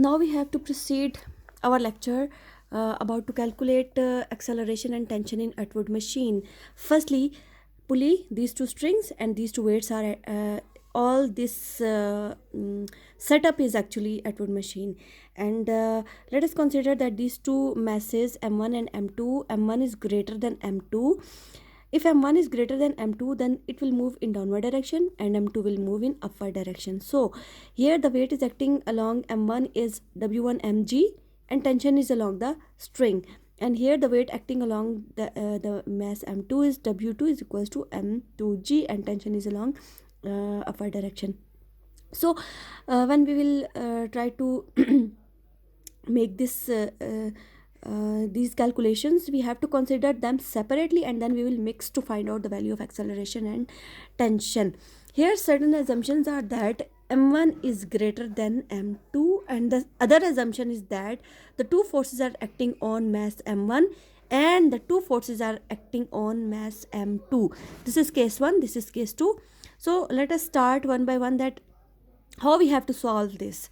Now we have to proceed our lecture about to calculate acceleration and tension in Atwood machine. Firstly, pulley, these two strings and these two weights are all this setup is actually Atwood machine. And let us consider that these two masses m1 and m2, m1 is greater than m2. If m1 is greater than m2, then it will move in downward direction and m2 will move in upward direction. So here the weight is acting along m1 is w1 mg and tension is along the string. And here the weight acting along the mass m2 is w2 is equals to m2g and tension is along upward direction. So when we will try to make this these calculations, we have to consider them separately and then we will mix to find out the value of acceleration and tension. Here certain assumptions are that m1 is greater than m2 and the other assumption is that the two forces are acting on mass m1 and the two forces are acting on mass m2. This is case 1, this is case 2. So let us start one by one that how we have to solve this.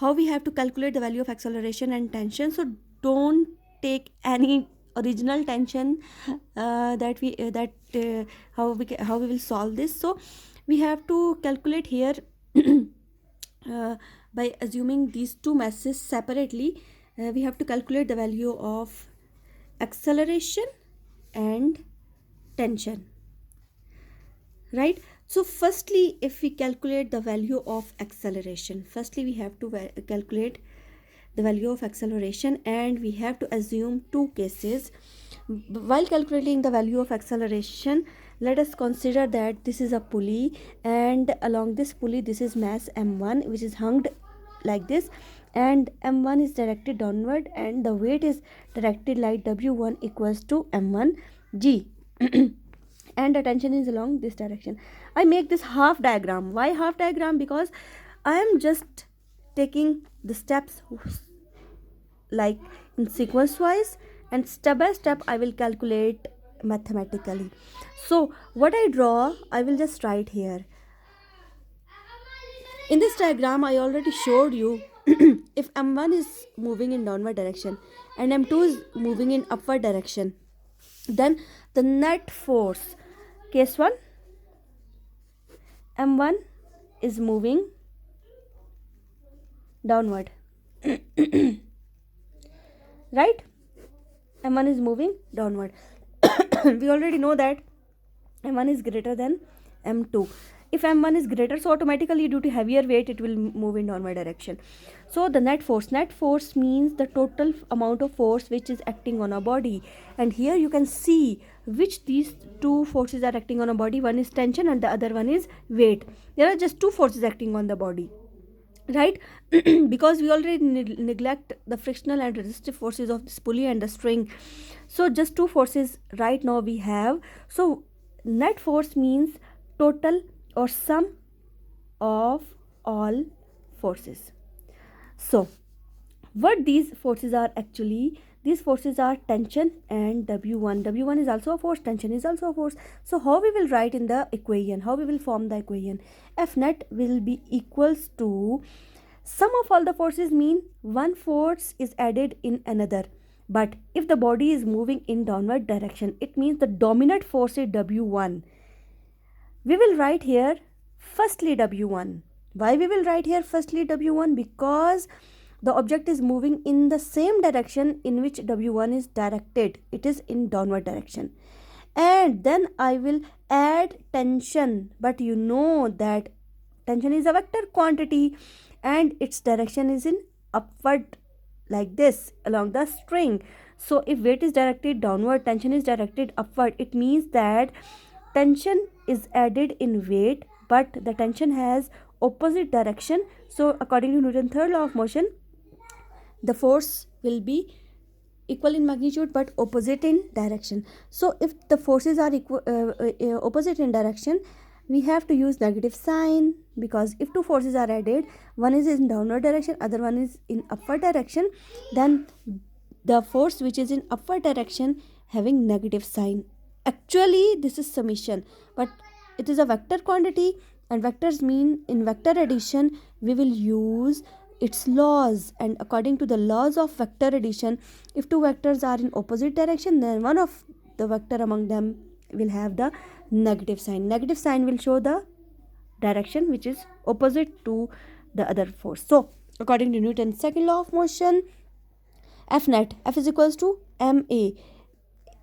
How we have to calculate the value of acceleration and tension. So don't take any original tension how we will solve this. So we have to calculate here by assuming these two masses separately. We have to calculate the value of acceleration and tension, right? So firstly, if we calculate the value of acceleration, firstly we have to calculate the value of acceleration and we have to assume two cases. While calculating the value of acceleration, let us consider that this is a pulley and along this pulley this is mass m1 which is hung like this, and m1 is directed downward and the weight is directed like w1 equals to m1 g and the tension is along this direction. I make this half diagram. Why half diagram? Because I am just taking the steps like in sequence wise and step by step I will calculate mathematically. So what I draw, I will just write here. In this diagram I already showed you if m1 is moving in downward direction and m2 is moving in upward direction, then the net force, case 1, m1 is moving downward right, m1 is moving downward. We already know that m1 is greater than m2. If m1 is greater, so automatically due to heavier weight it will move in downward direction. So the net force means the total amount of force which is acting on a body, and here you can see which these two forces are acting on a body. One is tension and the other one is weight. There are just two forces acting on the body, right? Because we already neglect the frictional and resistive forces of this pulley and the string, so just two forces right now we have. So net force means total or sum of all forces. So what these forces are actually, these forces are tension and w1. W1 is also a force, tension is also a force. So how we will write in the equation, how we will form the equation? F net will be equals to sum of all the forces, mean one force is added in another. But if the body is moving in downward direction, it means the dominant force is w1. We will write here firstly w1. Why we will write here firstly w1? Because the object is moving in the same direction in which w1 is directed. It is in downward direction. And then I will add tension, but you know that tension is a vector quantity and its direction is in upward like this along the string. So if weight is directed downward, tension is directed upward, it means that tension is added in weight but the tension has opposite direction. So according to Newton's third law of motion, the force will be equal in magnitude but opposite in direction. So if the forces are opposite in direction, we have to use negative sign, because if two forces are added, one is in downward direction, other one is in upward direction, then the force which is in upward direction having negative sign. Actually this is summation, but it is a vector quantity and vectors mean in vector addition we will use its laws. And according to the laws of vector addition, if two vectors are in opposite direction, then one of the vector among them will have the negative sign. Negative sign will show the direction which is opposite to the other force. So according to Newton's second law of motion, F net, F is equals to ma,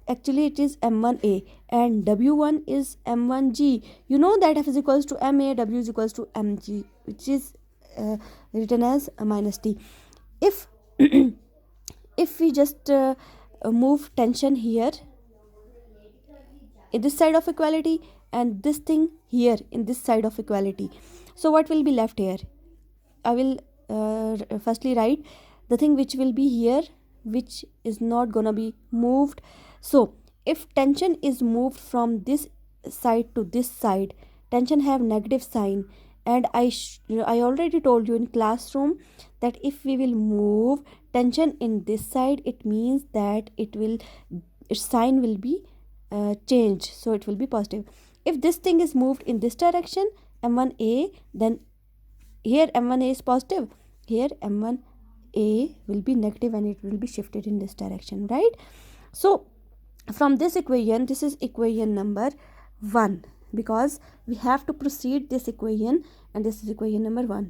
actually it is m1a, and w1 is m1g. You know that F is equals to ma, w is equals to mg, which is written as minus t. If if we just move tension here in this side of equality and this thing here in this side of equality, so what will be left here? I will firstly write the thing which will be here, which is not gonna be moved. So if tension is moved from this side to this side, tension have negative sign, and I already told you in classroom that if we will move tension in this side, it means that its sign will be changed, so it will be positive. If this thing is moved in this direction, m1a, then here m1a is positive, here m1a will be negative and it will be shifted in this direction, right? So from this equation, this is equation number 1, because we have to proceed this equation, and this is equation number 1.